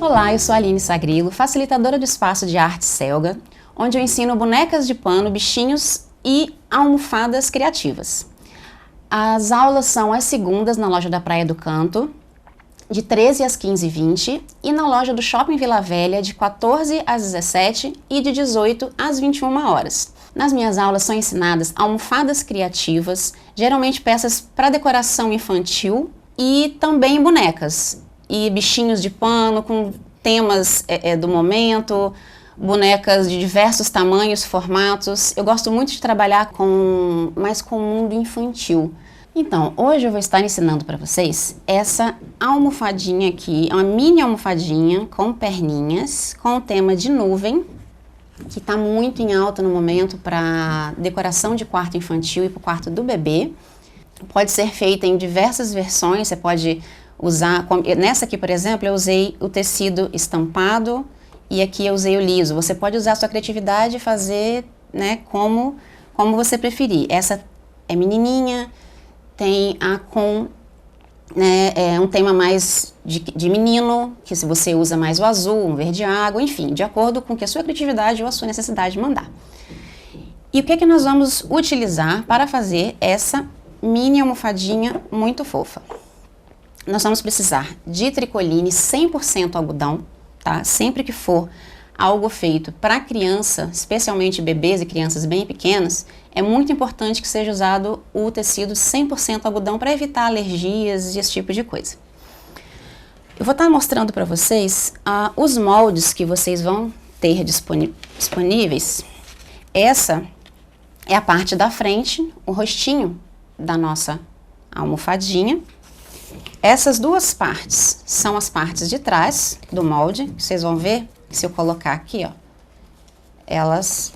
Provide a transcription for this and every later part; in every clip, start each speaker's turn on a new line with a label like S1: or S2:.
S1: Olá, eu sou a Aline Sagrilo, facilitadora do espaço de arte Selga, onde eu ensino bonecas de pano, bichinhos e almofadas criativas. As aulas são às segundas na loja da Praia do Canto, de 13 às 15h20, e na loja do Shopping Vila Velha, de 14 às 17 e de 18 às 21 horas. Nas minhas aulas são ensinadas almofadas criativas, geralmente peças para decoração infantil e também bonecas e bichinhos de pano com temas do momento, bonecas de diversos tamanhos, formatos. Eu gosto muito de trabalhar mais com o mundo infantil. Então, hoje eu vou estar ensinando para vocês essa almofadinha aqui, é uma mini almofadinha com perninhas, com o tema de nuvem, que está muito em alta no momento para decoração de quarto infantil e para o quarto do bebê. Pode ser feita em diversas versões, você pode usar, nessa aqui, por exemplo, eu usei o tecido estampado e aqui eu usei o liso. Você pode usar a sua criatividade e fazer, né, como você preferir. Essa é menininha, tem a com, né, um tema mais de menino, que se você usa mais o azul, um verde água, enfim, de acordo com que a sua criatividade ou a sua necessidade mandar. E o que é que nós vamos utilizar para fazer essa mini almofadinha muito fofa? Nós vamos precisar de tricoline 100% algodão, tá? Sempre que for algo feito para criança, especialmente bebês e crianças bem pequenas, é muito importante que seja usado o tecido 100% algodão para evitar alergias e esse tipo de coisa. Eu vou estar mostrando para vocês os moldes que vocês vão ter disponíveis. Essa é a parte da frente, o rostinho da nossa almofadinha. Essas duas partes são as partes de trás do molde, que vocês vão ver, se eu colocar aqui, ó, elas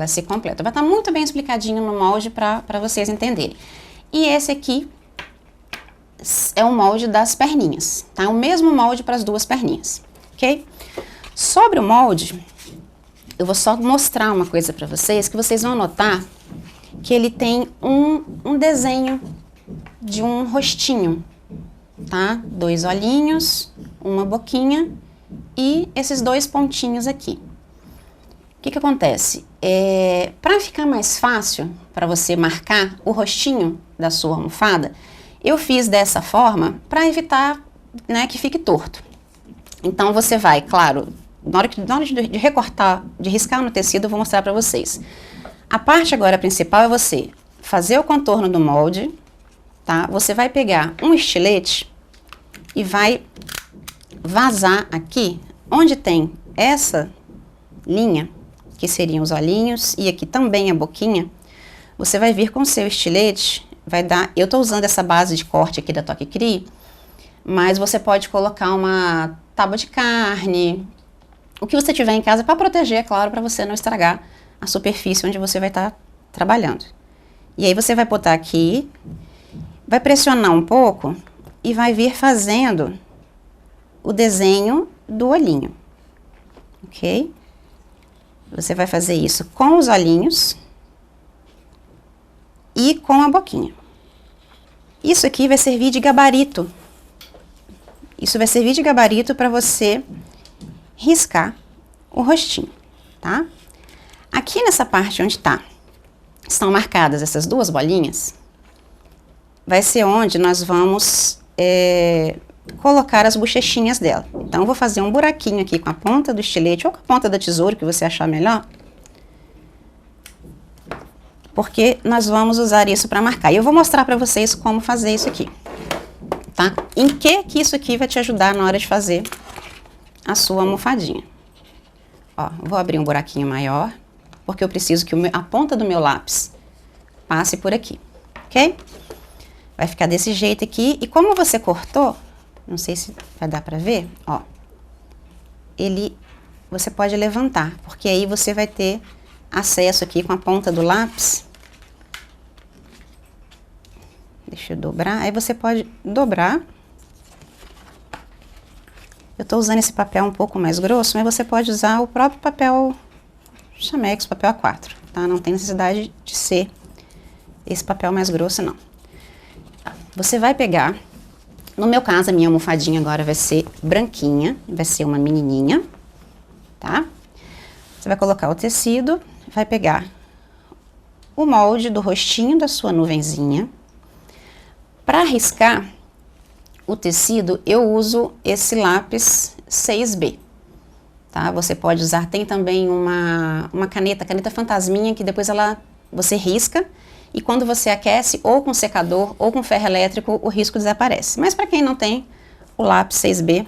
S1: se completam. Vai estar muito bem explicadinho no molde para vocês entenderem. E esse aqui é o molde das perninhas, tá? O mesmo molde para as duas perninhas, ok? Sobre o molde, eu vou só mostrar uma coisa para vocês, que vocês vão notar que ele tem um desenho de um rostinho, tá? 2 olhinhos, uma boquinha e esses 2 pontinhos aqui. O que acontece? Para ficar mais fácil para você marcar o rostinho da sua almofada, eu fiz dessa forma para evitar, né, que fique torto. Então você vai, claro, na hora de recortar, de riscar no tecido, eu vou mostrar para vocês. A parte agora principal é você fazer o contorno do molde, tá? Você vai pegar um estilete e vai vazar aqui, onde tem essa linha, que seriam os olhinhos, e aqui também a boquinha. Você vai vir com o seu estilete, vai dar, eu estou usando essa base de corte aqui da Toque Cri, mas você pode colocar uma tábua de carne, o que você tiver em casa para proteger, é claro, para você não estragar a superfície onde você vai estar trabalhando. E aí você vai botar aqui, vai pressionar um pouco e vai vir fazendo o desenho do olhinho, ok? Você vai fazer isso com os olhinhos e com a boquinha. Isso aqui vai servir de gabarito. Isso vai servir de gabarito para você riscar o rostinho, tá? Aqui nessa parte onde estão marcadas essas 2 bolinhas, vai ser onde nós vamos colocar as bochechinhas dela. Então, eu vou fazer um buraquinho aqui com a ponta do estilete ou com a ponta da tesoura, que você achar melhor, porque nós vamos usar isso para marcar. E eu vou mostrar para vocês como fazer isso aqui, tá? Em que isso aqui vai te ajudar na hora de fazer a sua almofadinha. Ó, vou abrir um buraquinho maior, porque eu preciso que a ponta do meu lápis passe por aqui, ok? Vai ficar desse jeito aqui, e como você cortou, não sei se vai dar pra ver, ó, você pode levantar, porque aí você vai ter acesso aqui com a ponta do lápis. Deixa eu dobrar, aí você pode dobrar. Eu tô usando esse papel um pouco mais grosso, mas você pode usar o próprio papel Chamex, papel A4, tá? Não tem necessidade de ser esse papel mais grosso, não. Você vai pegar No meu caso, a minha almofadinha agora vai ser branquinha, vai ser uma menininha, tá? Você vai colocar o tecido, vai pegar o molde do rostinho da sua nuvenzinha. Para riscar o tecido, eu uso esse lápis 6B, tá? Você pode usar, tem também uma caneta fantasminha, que depois você risca, e quando você aquece, ou com secador, ou com ferro elétrico, o risco desaparece. Mas para quem não tem, o lápis 6B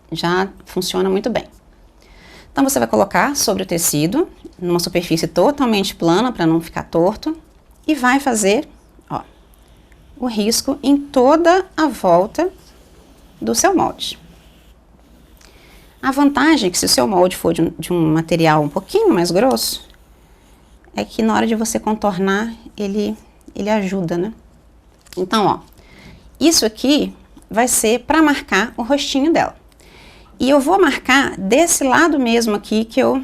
S1: já funciona muito bem. Então você vai colocar sobre o tecido, numa superfície totalmente plana, para não ficar torto, e vai fazer, ó, o risco em toda a volta do seu molde. A vantagem é que se o seu molde for de um material um pouquinho mais grosso, é que na hora de você contornar, ele ajuda, né? Então, ó, isso aqui vai ser para marcar o rostinho dela. E eu vou marcar desse lado mesmo aqui que eu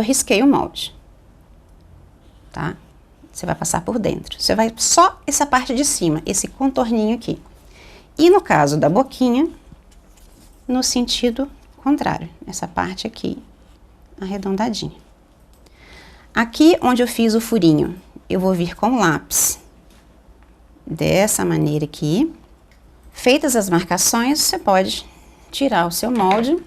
S1: risquei o molde, tá? Você vai passar por dentro. Você vai só essa parte de cima, esse contorninho aqui. E no caso da boquinha, no sentido contrário, essa parte aqui, arredondadinha. Aqui onde eu fiz o furinho, eu vou vir com o lápis, dessa maneira aqui. Feitas as marcações, você pode tirar o seu molde.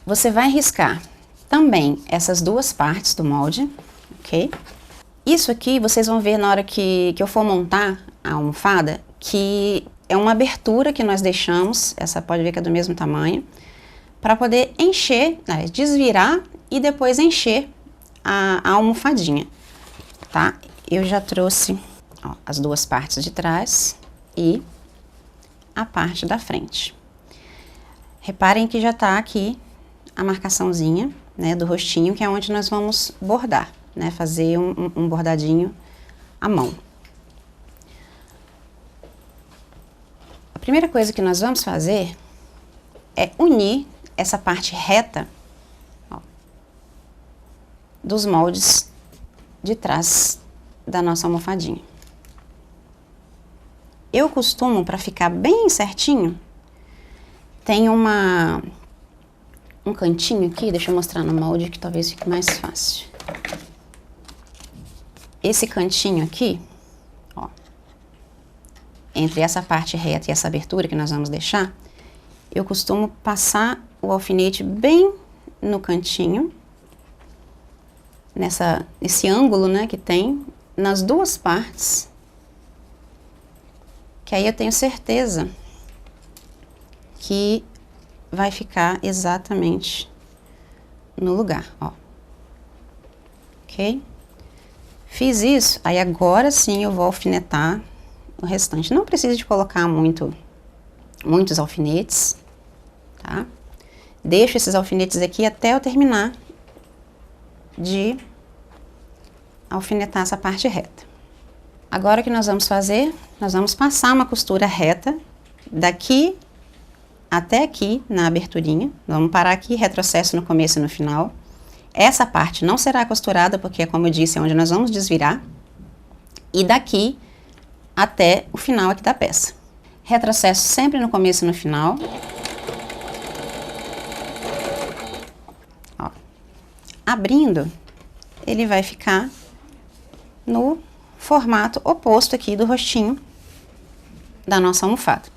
S1: Você vai riscar também essas duas partes do molde, ok? Isso aqui vocês vão ver na hora que eu for montar a almofada, que é uma abertura que nós deixamos, essa pode ver que é do mesmo tamanho, para poder encher, né, desvirar e depois encher a almofadinha, tá? Eu já trouxe, ó, as duas partes de trás e a parte da frente. Reparem que já tá aqui a marcaçãozinha, né, do rostinho, que é onde nós vamos bordar, né, fazer um bordadinho à mão. A primeira coisa que nós vamos fazer é unir essa parte reta, ó, dos moldes de trás da nossa almofadinha. Eu costumo, para ficar bem certinho, tem um cantinho aqui, deixa eu mostrar no molde que talvez fique mais fácil. Esse cantinho aqui, ó, entre essa parte reta e essa abertura que nós vamos deixar, eu costumo passar o alfinete bem no cantinho, nesse ângulo, né, que tem nas duas partes, que aí eu tenho certeza que vai ficar exatamente no lugar, ó. Ok? Fiz isso, aí agora sim eu vou alfinetar o restante. Não precisa de colocar muitos alfinetes, tá? Deixo esses alfinetes aqui até eu terminar de alfinetar essa parte reta. Agora o que nós vamos fazer? Nós vamos passar uma costura reta daqui até aqui na aberturinha. Vamos parar aqui, retrocesso no começo e no final. Essa parte não será costurada porque, como eu disse, é onde nós vamos desvirar. E daqui até o final aqui da peça. Retrocesso sempre no começo e no final. Ó. Abrindo, ele vai ficar no formato oposto aqui do rostinho da nossa almofada.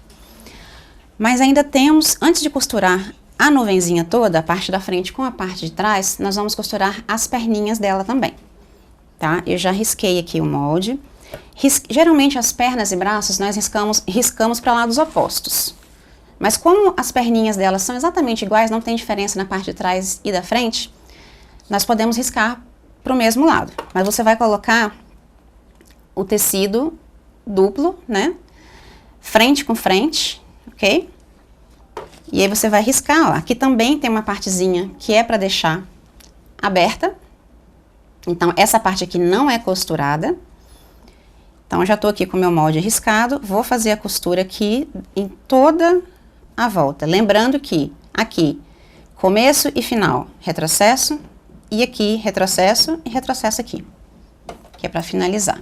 S1: Mas ainda temos, antes de costurar a nuvenzinha toda, a parte da frente com a parte de trás, nós vamos costurar as perninhas dela também, tá? Eu já risquei aqui o molde. Geralmente as pernas e braços nós riscamos para lados opostos. Mas como as perninhas dela são exatamente iguais, não tem diferença na parte de trás e da frente, nós podemos riscar para o mesmo lado. Mas você vai colocar o tecido duplo, né? Frente com frente, ok? E aí você vai riscar, ó. Aqui também tem uma partezinha que é para deixar aberta. Então, essa parte aqui não é costurada. Então, eu já tô aqui com o meu molde riscado. Vou fazer a costura aqui em toda a volta. Lembrando que aqui, começo e final, retrocesso. E aqui, retrocesso e retrocesso aqui. Que é para finalizar.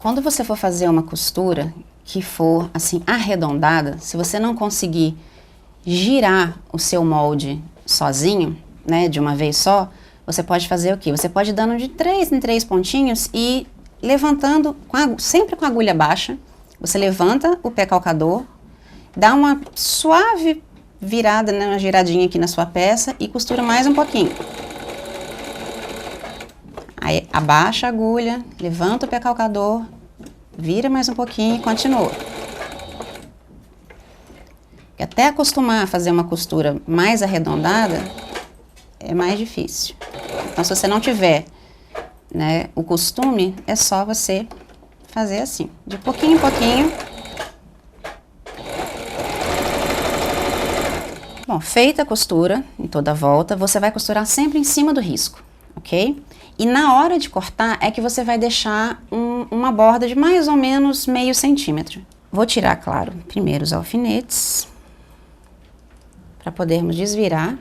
S1: Quando você for fazer uma costura que for assim arredondada, se você não conseguir girar o seu molde sozinho, né, de uma vez só, você pode fazer o quê? Você pode ir dando de 3 em 3 pontinhos e levantando, sempre com a agulha baixa, você levanta o pé calcador, dá uma suave virada, né, uma giradinha aqui na sua peça e costura mais um pouquinho. Aí abaixa a agulha, levanta o pé calcador, vira mais um pouquinho e continua. E até acostumar a fazer uma costura mais arredondada, é mais difícil. Então, se você não tiver, né, o costume, é só você fazer assim, de pouquinho em pouquinho. Bom, feita a costura em toda a volta, você vai costurar sempre em cima do risco, ok? E na hora de cortar é que você vai deixar uma borda de mais ou menos meio centímetro. Vou tirar, claro, primeiro os alfinetes, para podermos desvirar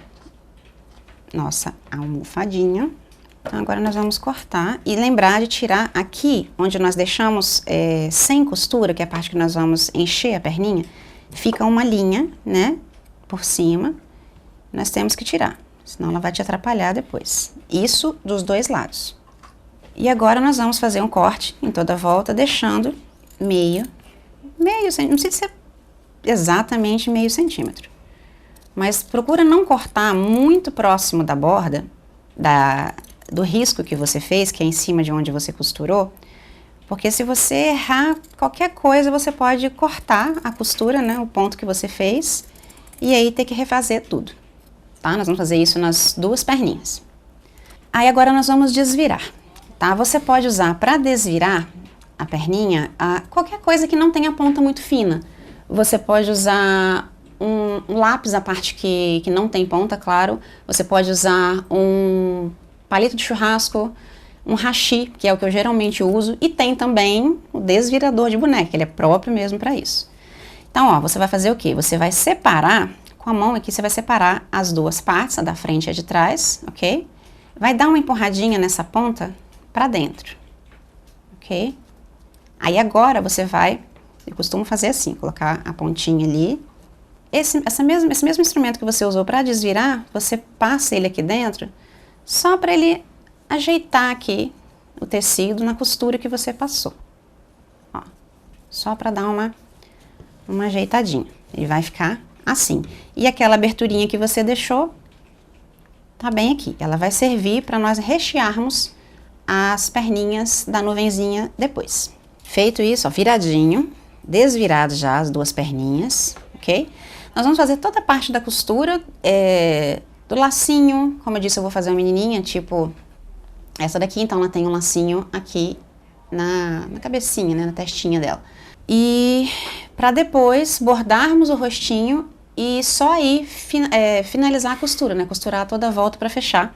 S1: nossa almofadinha. Então, agora nós vamos cortar e lembrar de tirar aqui, onde nós deixamos sem costura, que é a parte que nós vamos encher a perninha, fica uma linha, né, por cima, nós temos que tirar, senão ela vai te atrapalhar depois. Isso dos dois lados. E agora nós vamos fazer um corte em toda a volta, deixando meio centímetro, não precisa ser exatamente meio centímetro. Mas procura não cortar muito próximo da borda, do risco que você fez, que é em cima de onde você costurou, porque se você errar qualquer coisa, você pode cortar a costura, né, o ponto que você fez, e aí ter que refazer tudo, tá? Nós vamos fazer isso nas duas perninhas. Aí agora nós vamos desvirar, tá? Você pode usar para desvirar a perninha qualquer coisa que não tenha ponta muito fina. Você pode usar um lápis, a parte que não tem ponta, claro. Você pode usar um palito de churrasco, um hashi, que é o que eu geralmente uso, e tem também o desvirador de boneca, ele é próprio mesmo para isso. Então, ó, você vai fazer o quê? Você vai separar, com a mão aqui, você vai separar as duas partes, a da frente e a de trás, ok? Vai dar uma empurradinha nessa ponta para dentro, ok? Aí agora você vai, eu costumo fazer assim, colocar a pontinha ali. Esse mesmo instrumento que você usou para desvirar, você passa ele aqui dentro, só para ele ajeitar aqui o tecido na costura que você passou. Ó, só para dar uma ajeitadinha. Ele vai ficar assim. E aquela aberturinha que você deixou, tá bem aqui. Ela vai servir para nós rechearmos as perninhas da nuvenzinha depois. Feito isso, ó, viradinho, desvirado já as duas perninhas, ok? Nós vamos fazer toda a parte da costura, do lacinho. Como eu disse, eu vou fazer uma menininha, tipo essa daqui, então ela tem um lacinho aqui na cabecinha, né, na testinha dela. E para depois bordarmos o rostinho e só aí finalizar a costura, né, costurar toda a volta para fechar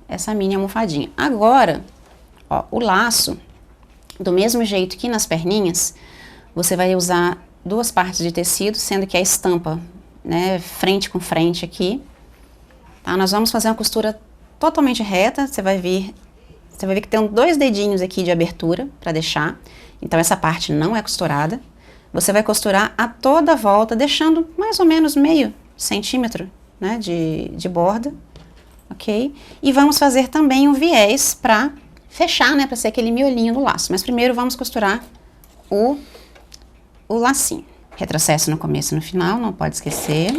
S1: essa mini almofadinha. Agora, ó, o laço, do mesmo jeito que nas perninhas, você vai usar duas partes de tecido, sendo que a estampa, né, frente com frente aqui, tá? Nós vamos fazer uma costura totalmente reta, você vai ver que tem 2 dedinhos aqui de abertura para deixar, então essa parte não é costurada. Você vai costurar a toda a volta, deixando mais ou menos meio centímetro, né, de borda, ok? E vamos fazer também um viés para fechar, né, para ser aquele miolinho do laço, mas primeiro vamos costurar o lacinho. Retrocesso no começo e no final, não pode esquecer.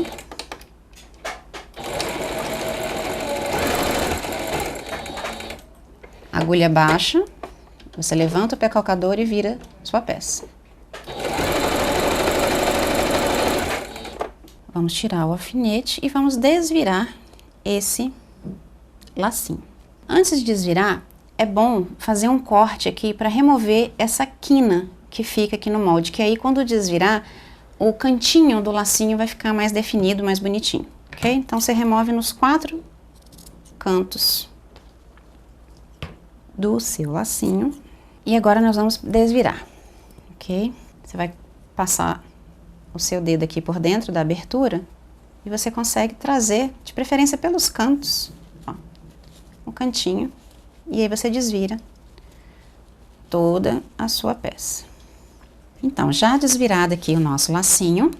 S1: Agulha baixa, você levanta o pé calcador e vira sua peça. Vamos tirar o alfinete e vamos desvirar esse lacinho. Antes de desvirar, é bom fazer um corte aqui para remover essa quina que fica aqui no molde, que aí quando desvirar, o cantinho do lacinho vai ficar mais definido, mais bonitinho, ok? Então você remove nos 4 cantos do seu lacinho. E agora nós vamos desvirar, ok? Você vai passar o seu dedo aqui por dentro da abertura e você consegue trazer, de preferência pelos cantos, ó, o cantinho, e aí você desvira toda a sua peça. Então, já desvirado aqui o nosso lacinho,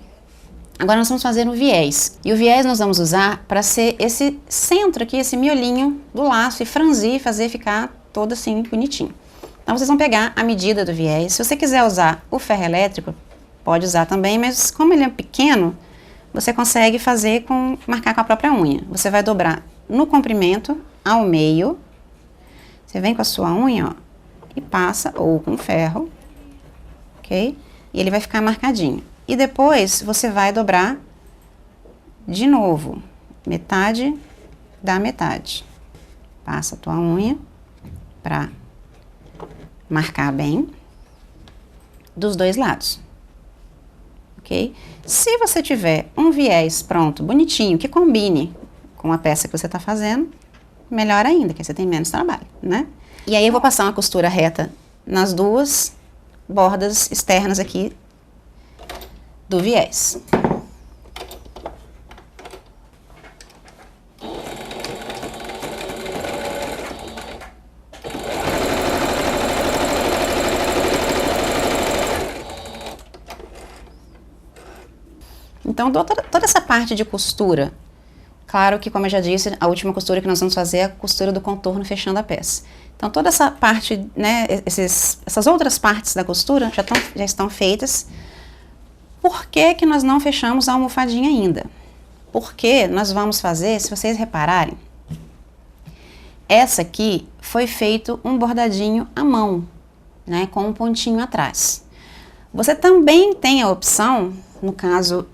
S1: agora nós vamos fazer o viés. E o viés nós vamos usar para ser esse centro aqui, esse miolinho do laço e franzir e fazer ficar todo assim bonitinho. Então, vocês vão pegar a medida do viés. Se você quiser usar o ferro elétrico, pode usar também, mas como ele é pequeno, você consegue fazer marcar com a própria unha. Você vai dobrar no comprimento, ao meio. Você vem com a sua unha, ó, e passa, ou com ferro, ok? E ele vai ficar marcadinho. E depois, você vai dobrar de novo, metade da metade. Passa a tua unha pra marcar bem dos dois lados, ok? Se você tiver um viés pronto, bonitinho, que combine com a peça que você tá fazendo, melhor ainda, que você tem menos trabalho, né? E aí eu vou passar uma costura reta nas duas bordas externas aqui do viés. Então, toda essa parte de costura, claro que, como eu já disse, a última costura que nós vamos fazer é a costura do contorno fechando a peça. Então, toda essa parte, né, essas outras partes da costura já estão feitas. Por que que nós não fechamos a almofadinha ainda? Porque nós vamos fazer, se vocês repararem, essa aqui foi feito um bordadinho à mão, né, com um pontinho atrás. Você também tem a opção, no caso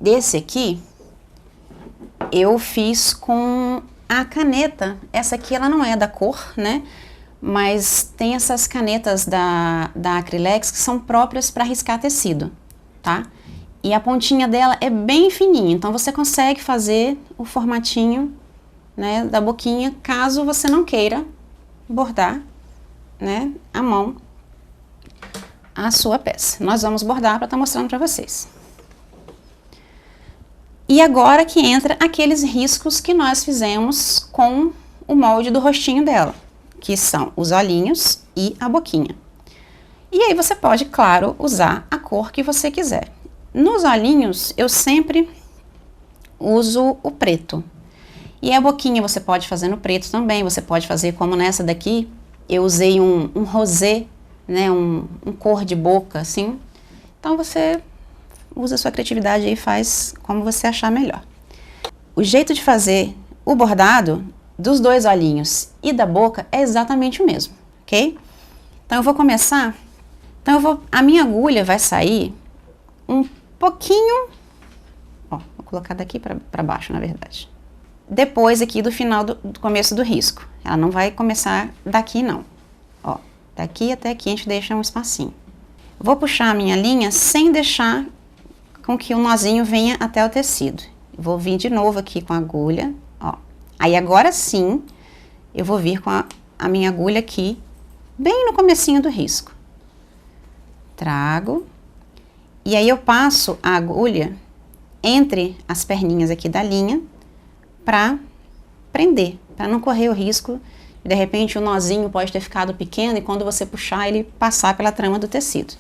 S1: desse aqui, eu fiz com a caneta. Essa aqui ela não é da cor, né? Mas tem essas canetas da Acrylex que são próprias para riscar tecido, tá? E a pontinha dela é bem fininha, então você consegue fazer o formatinho, né, da boquinha, caso você não queira bordar, né, à mão a sua peça. Nós vamos bordar para estar mostrando para vocês. E agora que entra aqueles riscos que nós fizemos com o molde do rostinho dela, que são os olhinhos e a boquinha. E aí você pode, claro, usar a cor que você quiser. Nos olhinhos, eu sempre uso o preto. E a boquinha você pode fazer no preto também, você pode fazer como nessa daqui, eu usei um rosé, né, um cor de boca, assim. Então você usa a sua criatividade e faz como você achar melhor. O jeito de fazer o bordado dos dois olhinhos e da boca é exatamente o mesmo, ok? Então eu vou começar, a minha agulha vai sair um pouquinho, ó, vou colocar daqui para baixo, na verdade. Depois aqui do final do começo do risco. Ela não vai começar daqui não, ó, daqui até aqui a gente deixa um espacinho. Vou puxar a minha linha sem deixar com que o nozinho venha até o tecido. Vou vir de novo aqui com a agulha, ó. Aí agora sim, eu vou vir com a minha agulha aqui, bem no comecinho do risco. Trago, e aí eu passo a agulha entre as perninhas aqui da linha, para prender, para não correr o risco. De repente o nozinho pode ter ficado pequeno e quando você puxar ele passar pela trama do tecido.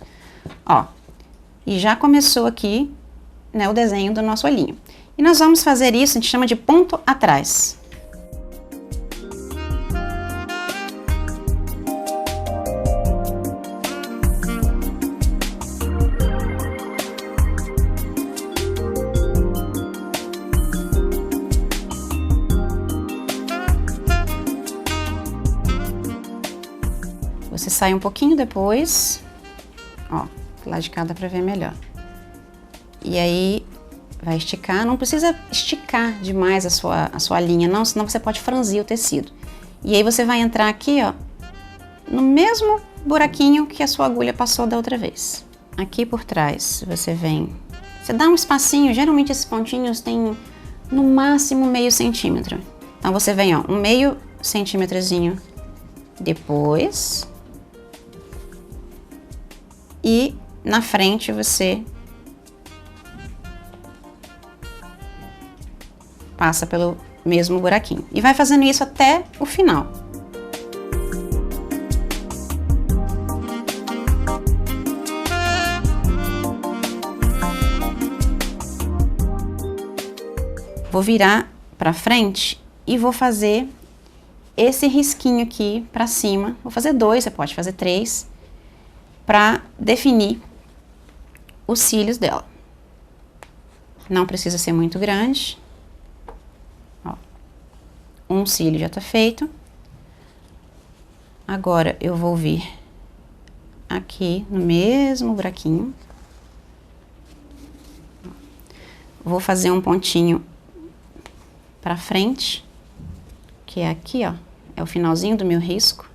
S1: Ó, e já começou aqui, né, o desenho do nosso olhinho. E nós vamos fazer isso, a gente chama de ponto atrás. Você sai um pouquinho depois, ó, do lado de cá dá pra ver melhor. E aí, vai esticar, não precisa esticar demais a sua linha não, senão você pode franzir o tecido. E aí você vai entrar aqui, ó, no mesmo buraquinho que a sua agulha passou da outra vez. Aqui por trás, você vem, você dá um espacinho, geralmente esses pontinhos têm no máximo meio centímetro. Então você vem, ó, um meio centímetrozinho depois. E na frente você passa pelo mesmo buraquinho. E vai fazendo isso até o final. Vou virar pra frente e vou fazer esse risquinho aqui pra cima. Vou fazer 2, você pode fazer 3, pra definir os cílios dela. Não precisa ser muito grande. Ó, um cílio já tá feito. Agora eu vou vir aqui no mesmo buraquinho. Vou fazer um pontinho pra frente, que é aqui, ó, é o finalzinho do meu risco.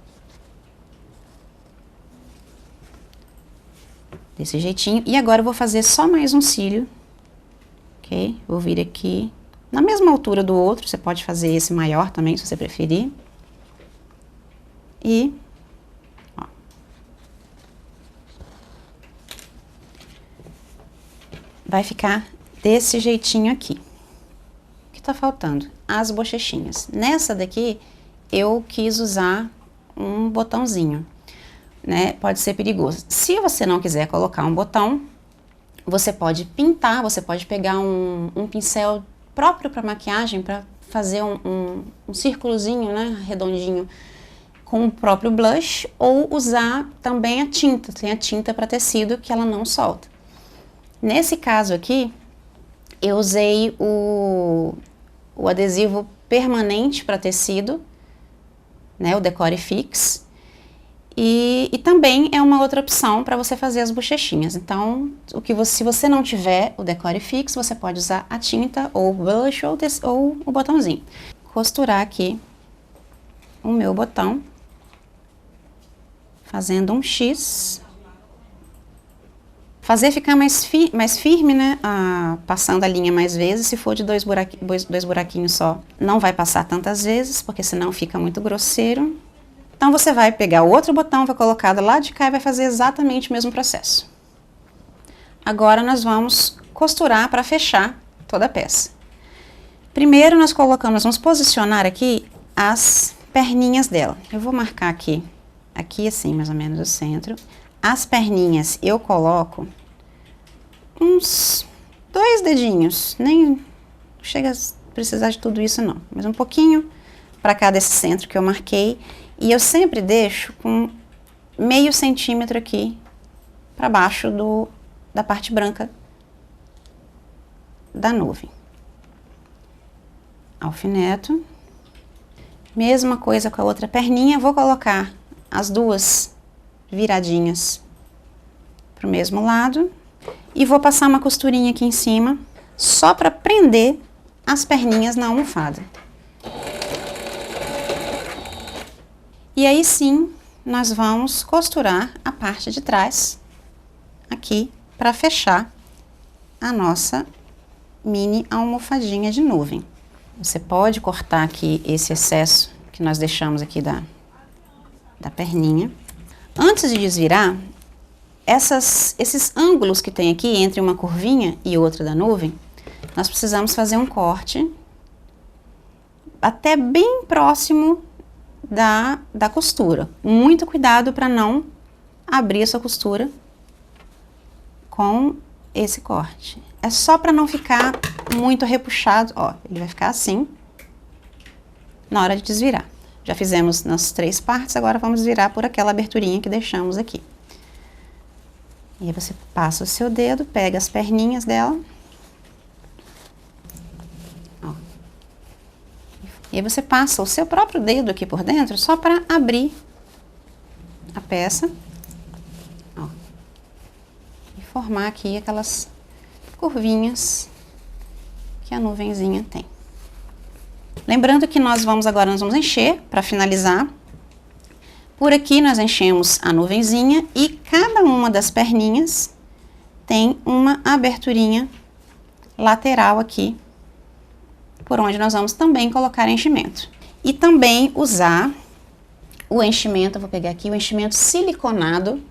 S1: Desse jeitinho. E agora eu vou fazer só mais um cílio, ok? Vou vir aqui, na mesma altura do outro, você pode fazer esse maior também, se você preferir. E, ó. Vai ficar desse jeitinho aqui. O que tá faltando? As bochechinhas. Nessa daqui, eu quis usar um botãozinho, né? Pode ser perigoso. Se você não quiser colocar um botão, você pode pintar, você pode pegar um pincel próprio para maquiagem, para fazer um círculozinho, né, redondinho, com o próprio blush, ou usar também a tinta. Tem a tinta para tecido que ela não solta. Nesse caso aqui, eu usei o adesivo permanente para tecido, né, o Decore Fix, e também é uma outra opção para você fazer as bochechinhas. Então, se você não tiver o Decore Fix, você pode usar a tinta, ou o blush, ou o botãozinho. Costurar aqui o meu botão, fazendo um X. Fazer ficar mais firme, né, passando a linha mais vezes. Se for de dois buraquinhos só, não vai passar tantas vezes, porque senão fica muito grosseiro. Então, você vai pegar o outro botão, vai colocar do lado de cá e vai fazer exatamente o mesmo processo. Agora, nós vamos costurar para fechar toda a peça. Primeiro, nós vamos posicionar aqui as perninhas dela. Eu vou marcar aqui assim, mais ou menos o centro. As perninhas eu coloco uns 2 dedinhos, nem chega a precisar de tudo isso não, mas um pouquinho para cá desse centro que eu marquei, e eu sempre deixo com meio centímetro aqui para baixo da parte branca da nuvem. Alfineto, mesma coisa com a outra perninha, vou colocar as duas viradinhas pro mesmo lado e vou passar uma costurinha aqui em cima só para prender as perninhas na almofada. E aí sim, nós vamos costurar a parte de trás aqui para fechar a nossa mini almofadinha de nuvem. Você pode cortar aqui esse excesso que nós deixamos aqui da perninha. Antes de desvirar, esses ângulos que tem aqui entre uma curvinha e outra da nuvem, nós precisamos fazer um corte até bem próximo da costura. Muito cuidado para não abrir essa costura com esse corte. É só para não ficar muito repuxado, ó, ele vai ficar assim na hora de desvirar. Já fizemos nas 3 partes, agora vamos virar por aquela aberturinha que deixamos aqui. E aí você passa o seu dedo, pega as perninhas dela. Ó. E aí você passa o seu próprio dedo aqui por dentro, só para abrir a peça. Ó. E formar aqui aquelas curvinhas que a nuvenzinha tem. Lembrando que nós vamos encher para finalizar. Por aqui nós enchemos a nuvenzinha e cada uma das perninhas tem uma aberturinha lateral aqui, por onde nós vamos também colocar enchimento. E também usar o enchimento, eu vou pegar aqui o enchimento siliconado,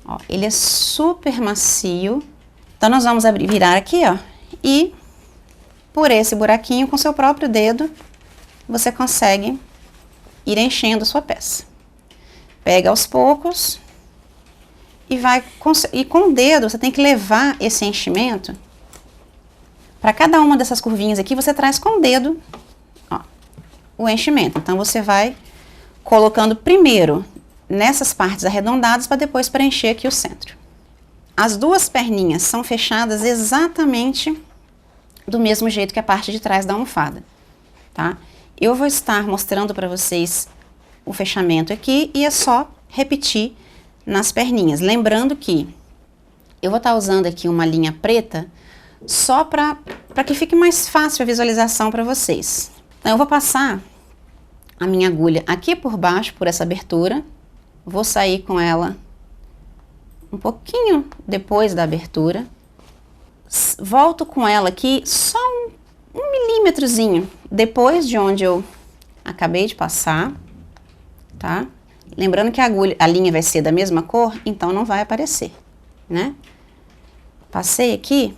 S1: ó, ele é super macio. Então nós vamos virar aqui, ó, e por esse buraquinho, com seu próprio dedo, você consegue ir enchendo a sua peça. Pega aos poucos e com o dedo você tem que levar esse enchimento Para cada uma dessas curvinhas aqui, você traz com o dedo, ó, o enchimento. Então, você vai colocando primeiro nessas partes arredondadas para depois preencher aqui o centro. As duas perninhas são fechadas exatamente do mesmo jeito que a parte de trás da almofada, tá? Eu vou estar mostrando para vocês o fechamento aqui e é só repetir nas perninhas. Lembrando que eu vou estar usando aqui uma linha preta só para que fique mais fácil a visualização para vocês. Então, eu vou passar a minha agulha aqui por baixo, por essa abertura. Vou sair com ela um pouquinho depois da abertura. Volto com ela aqui só um milímetrozinho depois de onde eu acabei de passar, tá? Lembrando que a linha vai ser da mesma cor, então não vai aparecer, né? Passei aqui,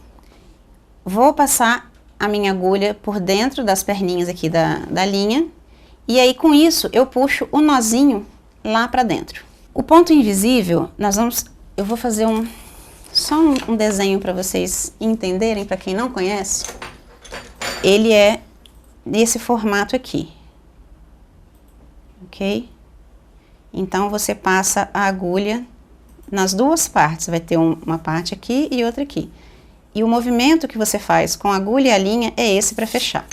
S1: vou passar a minha agulha por dentro das perninhas aqui da linha, e aí com isso eu puxo o nozinho lá pra dentro. O ponto invisível, eu vou fazer só um desenho para vocês entenderem, para quem não conhece. Ele é nesse formato aqui, ok? Então, você passa a agulha nas duas partes, vai ter uma parte aqui e outra aqui. E o movimento que você faz com a agulha e a linha é esse para fechar.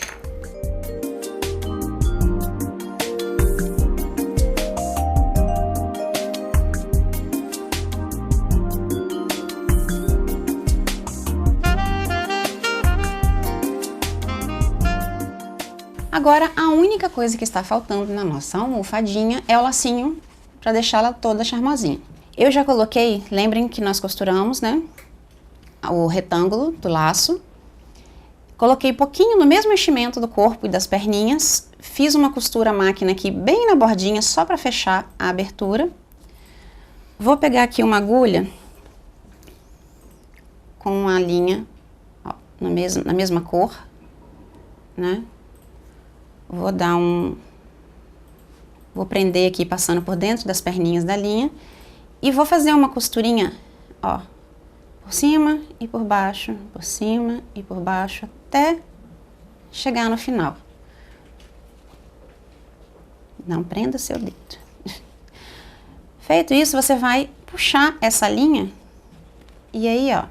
S1: Agora, a única coisa que está faltando na nossa almofadinha é o lacinho para deixá-la toda charmosinha. Eu já coloquei, lembrem que nós costuramos, né, o retângulo do laço. Coloquei pouquinho no mesmo enchimento do corpo e das perninhas. Fiz uma costura à máquina aqui bem na bordinha, só para fechar a abertura. Vou pegar aqui uma agulha com a linha, ó, na mesma cor, né? Vou prender aqui passando por dentro das perninhas da linha e vou fazer uma costurinha, ó, por cima e por baixo, por cima e por baixo, até chegar no final. Não prenda seu dedo. Feito isso, você vai puxar essa linha e aí, ó,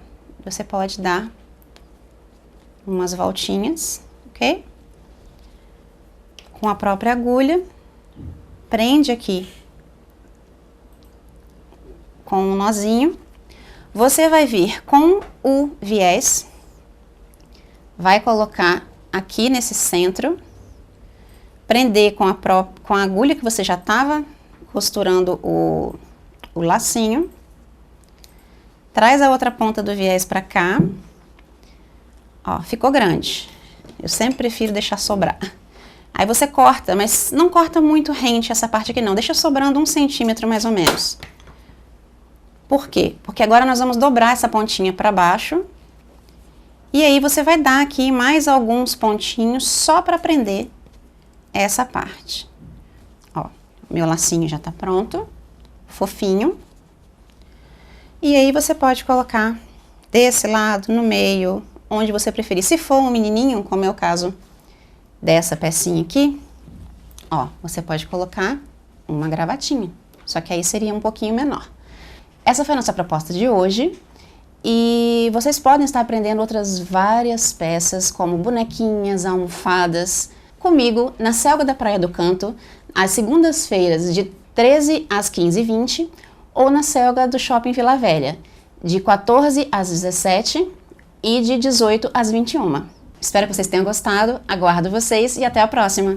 S1: você pode dar umas voltinhas, ok? Com a própria agulha, prende aqui com um nozinho. Você vai vir com o viés, vai colocar aqui nesse centro, prender com a agulha que você já estava costurando o lacinho, traz a outra ponta do viés para cá, ó, ficou grande. Eu sempre prefiro deixar sobrar. Aí você corta, mas não corta muito rente essa parte aqui não, deixa sobrando 1 centímetro mais ou menos. Por quê? Porque agora nós vamos dobrar essa pontinha para baixo. E aí você vai dar aqui mais alguns pontinhos só para prender essa parte. Ó, meu lacinho já tá pronto, fofinho. E aí você pode colocar desse lado, no meio, onde você preferir. Se for um menininho, como é o caso dessa pecinha aqui, ó, você pode colocar uma gravatinha, só que aí seria um pouquinho menor. Essa foi a nossa proposta de hoje e vocês podem estar aprendendo outras várias peças, como bonequinhas, almofadas, comigo na Selga da Praia do Canto, às segundas-feiras de 13 às 15h20 ou na Selga do Shopping Vila Velha, de 14 às 17 e de 18 às 21. Espero que vocês tenham gostado, aguardo vocês e até a próxima!